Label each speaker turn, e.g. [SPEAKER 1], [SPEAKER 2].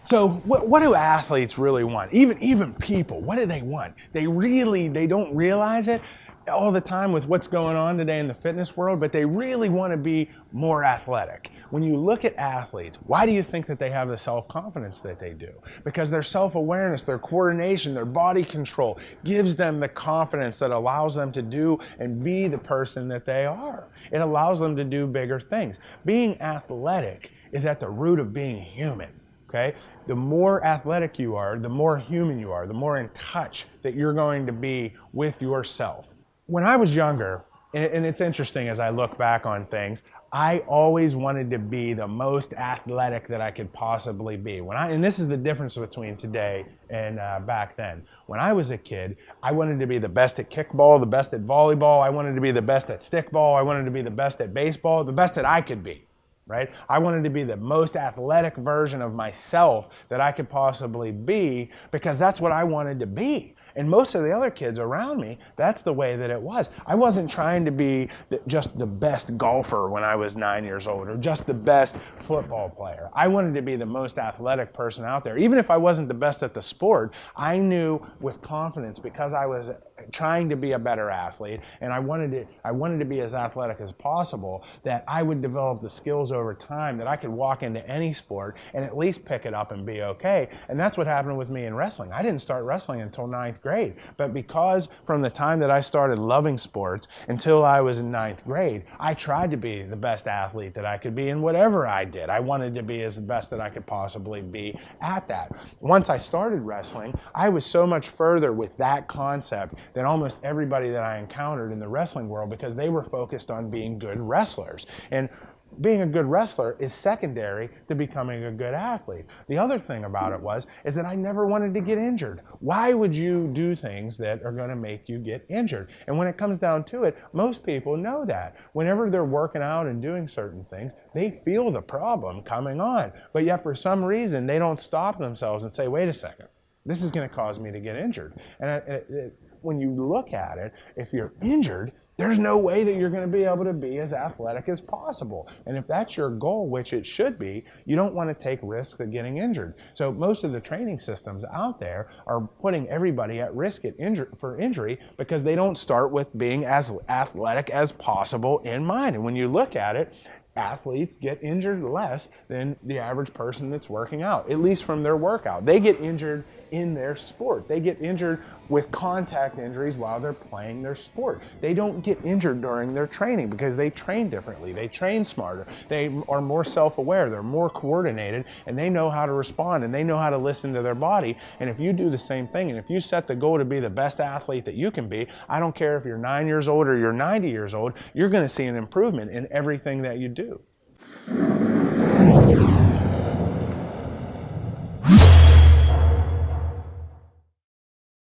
[SPEAKER 1] So what do athletes really want? Even people, what do they want? They don't realize it all the time with what's going on today in the fitness world, but they really want to be more athletic. When you look at athletes, why do you think that they have the self-confidence that they do? Because their self-awareness, their coordination, their body control gives them the confidence that allows them to do and be the person that they are. It allows them to do bigger things. Being athletic is at the root of being human. Okay? The more athletic you are, the more human you are, the more in touch that you're going to be with yourself. When I was younger, and it's interesting as I look back on things, I always wanted to be the most athletic that I could possibly be. And this is the difference between today and back then. When I was a kid, I wanted to be the best at kickball, the best at volleyball, I wanted to be the best at stickball, I wanted to be the best at baseball, the best that I could be. Right? I wanted to be the most athletic version of myself that I could possibly be because that's what I wanted to be. And most of the other kids around me, that's the way that it was. I wasn't trying to be just the best golfer when I was 9 years old or just the best football player. I wanted to be the most athletic person out there. Even if I wasn't the best at the sport, I knew with confidence because I was trying to be a better athlete and I wanted to be as athletic as possible that I would develop the skills over time that I could walk into any sport and at least pick it up and be okay. And that's what happened with me in wrestling. I didn't start wrestling until 9th grade, but because from the time that I started loving sports until I was in 9th grade, I tried to be the best athlete that I could be in whatever I did. I wanted to be as the best that I could possibly be at that. Once I started wrestling, I was so much further with that concept than almost everybody that I encountered in the wrestling world because they were focused on being good wrestlers. And being a good wrestler is secondary to becoming a good athlete. The other thing about it is that I never wanted to get injured. Why would you do things that are going to make you get injured? And when it comes down to it, most people know that. Whenever they're working out and doing certain things, they feel the problem coming on. But yet for some reason, they don't stop themselves and say, wait a second, this is going to cause me to get injured. And when you look at it, if you're injured, there's no way that you're going to be able to be as athletic as possible. And if that's your goal, which it should be, you don't want to take risks of getting injured. So most of the training systems out there are putting everybody at risk for injury because they don't start with being as athletic as possible in mind. And when you look at it, athletes get injured less than the average person that's working out, at least from their workout. They get injured in their sport. They get injured with contact injuries while they're playing their sport. They don't get injured during their training because they train differently. They train smarter. They are more self-aware. They're more coordinated and they know how to respond and they know how to listen to their body. And if you do the same thing and if you set the goal to be the best athlete that you can be, I don't care if you're 9 years old or you're 90 years old, you're going to see an improvement in everything that you do.